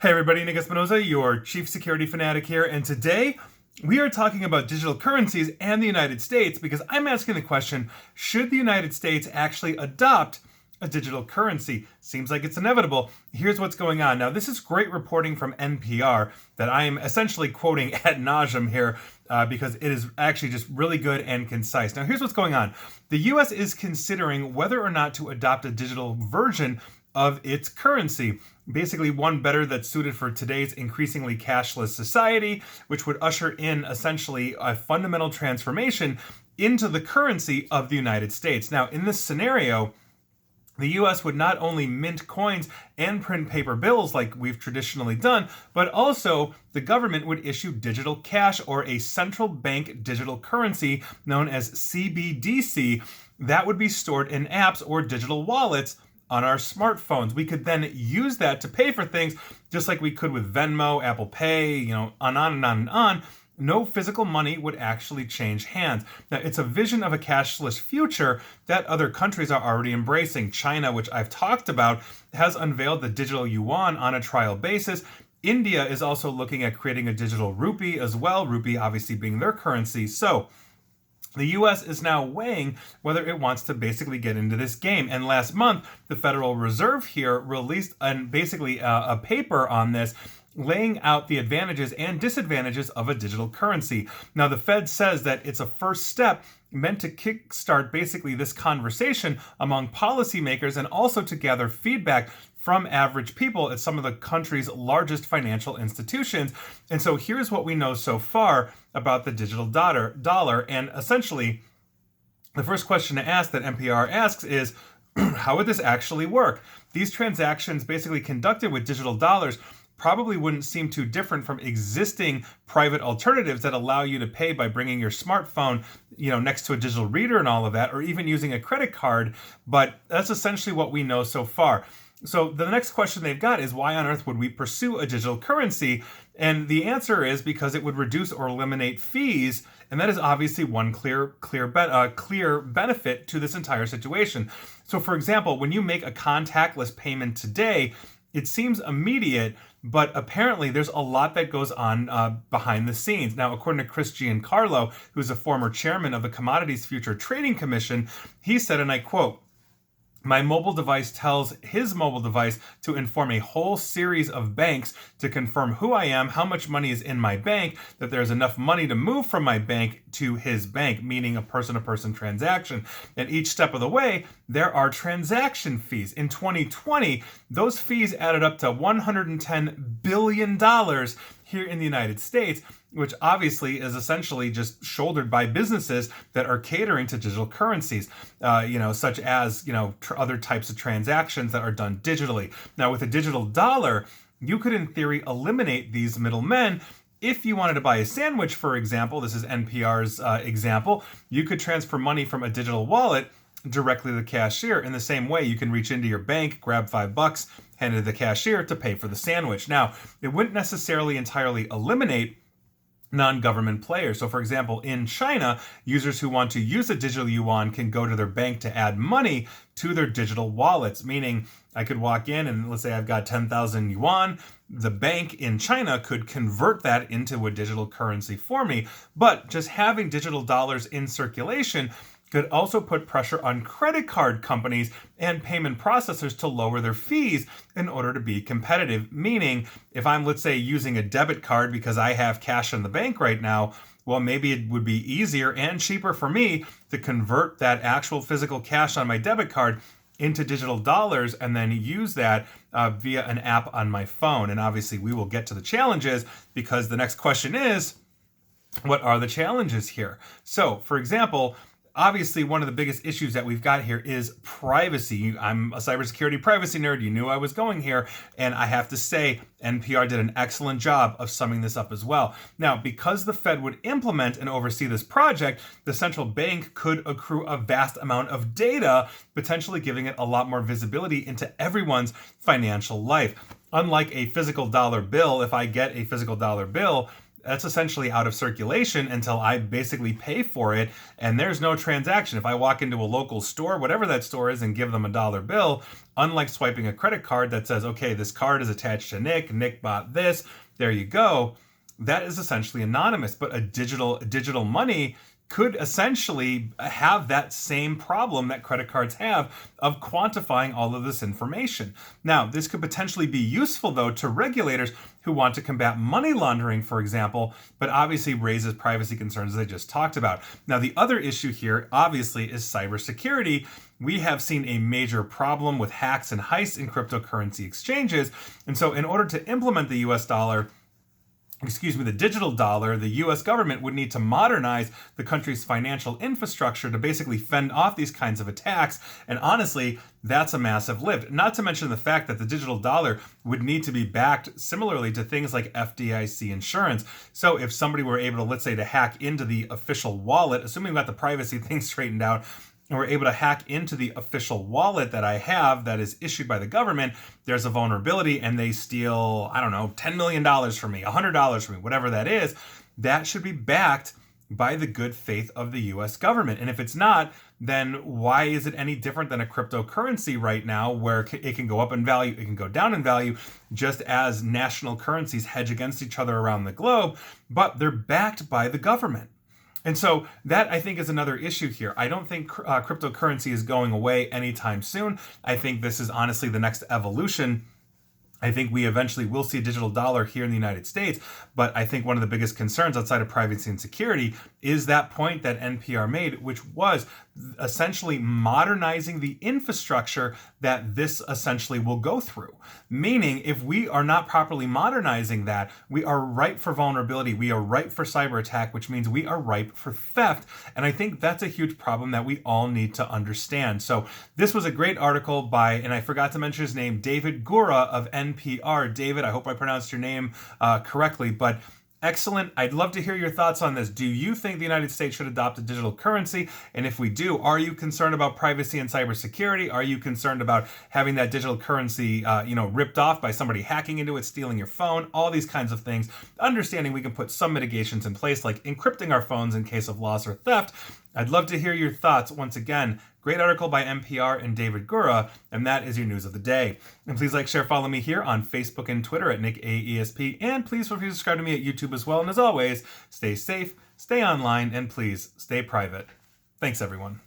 Hey everybody, Nick Espinosa, your chief security fanatic here, and today we are talking about digital currencies and the United States because I'm asking the question, should the United States actually adopt a digital currency? Seems like it's inevitable. Here's what's going on. Now, this is great reporting from NPR that I am essentially quoting ad nauseum here because it is actually just really good and concise. Now, here's what's going on. The US is considering whether or not to adopt a digital version of its currency. Basically, one better that's suited for today's increasingly cashless society, which would usher in essentially a fundamental transformation into the currency of the United States. Now, in this scenario, the US would not only mint coins and print paper bills like we've traditionally done, but also the government would issue digital cash or a central bank digital currency known as CBDC that would be stored in apps or digital wallets on our smartphones. We could then use that to pay for things just like we could with Venmo, Apple Pay, on and on and on. No physical money would actually change hands. Now, it's a vision of a cashless future that other countries are already embracing. China, which I've talked about, has unveiled the digital yuan on a trial basis. India is also looking at creating a digital rupee as well, rupee obviously being their currency. So, the US is now weighing whether it wants to basically get into this game. And last month, the Federal Reserve here released a paper on this, laying out the advantages and disadvantages of a digital currency. Now, the Fed says that it's a first step meant to kickstart basically this conversation among policymakers and also to gather feedback from average people at some of the country's largest financial institutions. And so here's what we know so far about the digital dollar. And essentially, the first question to ask that NPR asks is, how would this actually work? These transactions basically conducted with digital dollars probably wouldn't seem too different from existing private alternatives that allow you to pay by bringing your smartphone, next to a digital reader and all of that, or even using a credit card. But that's essentially what we know so far. So the next question they've got is, why on earth would we pursue a digital currency? And the answer is because it would reduce or eliminate fees, and that is obviously one clear benefit to this entire situation. So for example, when you make a contactless payment today, it seems immediate, but apparently there's a lot that goes on behind the scenes. Now, according to Chris Giancarlo, who's a former chairman of the Commodities Future Trading Commission, he said, and I quote, "My mobile device tells his mobile device to inform a whole series of banks to confirm who I am, how much money is in my bank, that there's enough money to move from my bank to his bank," meaning a person-to-person transaction. And each step of the way, there are transaction fees. In 2020, those fees added up to $110 billion here in the United States, which obviously is essentially just shouldered by businesses that are catering to digital currencies, such as, other types of transactions that are done digitally. Now, with a digital dollar, you could, in theory, eliminate these middlemen. If you wanted to buy a sandwich, for example, this is NPR's example, you could transfer money from a digital wallet directly to the cashier. In the same way, you can reach into your bank, grab $5, hand it to the cashier to pay for the sandwich. Now, it wouldn't necessarily entirely eliminate non-government players. So for example, in China, users who want to use a digital yuan can go to their bank to add money to their digital wallets, meaning I could walk in and let's say I've got 10,000 yuan. The bank in China could convert that into a digital currency for me. But just having digital dollars in circulation could also put pressure on credit card companies and payment processors to lower their fees in order to be competitive. Meaning, if I'm, let's say, using a debit card because I have cash in the bank right now, well, maybe it would be easier and cheaper for me to convert that actual physical cash on my debit card into digital dollars and then use that via an app on my phone. And obviously, we will get to the challenges because the next question is, what are the challenges here? So, for example, obviously, one of the biggest issues that we've got here is privacy. I'm a cybersecurity privacy nerd. You knew I was going here. And I have to say, NPR did an excellent job of summing this up as well. Now, because the Fed would implement and oversee this project, the central bank could accrue a vast amount of data, potentially giving it a lot more visibility into everyone's financial life. Unlike a physical dollar bill, if I get a physical dollar bill, that's essentially out of circulation until I basically pay for it, and there's no transaction. If I walk into a local store, whatever that store is, and give them a dollar bill, unlike swiping a credit card that says, okay, this card is attached to Nick bought this, there you go, that is essentially anonymous. But a digital money could essentially have that same problem that credit cards have of quantifying all of this information. Now, this could potentially be useful, though, to regulators who want to combat money laundering, for example, but obviously raises privacy concerns as I just talked about. Now, the other issue here, obviously, is cybersecurity. We have seen a major problem with hacks and heists in cryptocurrency exchanges. And so in order to implement the the digital dollar, the US government would need to modernize the country's financial infrastructure to basically fend off these kinds of attacks. And honestly, that's a massive lift. Not to mention the fact that the digital dollar would need to be backed similarly to things like FDIC insurance. So if somebody were able to, let's say, to hack into the official wallet, assuming we got the privacy thing straightened out, and we're able to hack into the official wallet that I have that is issued by the government, there's a vulnerability and they steal, I don't know, $10 million from me, $100 from me, whatever that is, that should be backed by the good faith of the US government. And if it's not, then why is it any different than a cryptocurrency right now, where it can go up in value, it can go down in value, just as national currencies hedge against each other around the globe, but they're backed by the government. And so that, I think, is another issue here. I don't think cryptocurrency is going away anytime soon. I think this is honestly the next evolution. I think we eventually will see a digital dollar here in the United States, but I think one of the biggest concerns outside of privacy and security is that point that NPR made, which was essentially modernizing the infrastructure that this essentially will go through. Meaning, if we are not properly modernizing that, we are ripe for vulnerability, we are ripe for cyber attack, which means we are ripe for theft. And I think that's a huge problem that we all need to understand. So this was a great article by, and I forgot to mention his name, David Gura of NPR. David, I hope I pronounced your name correctly, but excellent. I'd love to hear your thoughts on this. Do you think the United States should adopt a digital currency? And if we do, are you concerned about privacy and cybersecurity? Are you concerned about having that digital currency, ripped off by somebody hacking into it, stealing your phone, all these kinds of things? Understanding we can put some mitigations in place, like encrypting our phones in case of loss or theft. I'd love to hear your thoughts. Once again, great article by NPR and David Gura, and that is your news of the day. And please like, share, follow me here on Facebook and Twitter at NickAESP, and please feel free to subscribe to me at YouTube as well. And as always, stay safe, stay online, and please stay private. Thanks, everyone.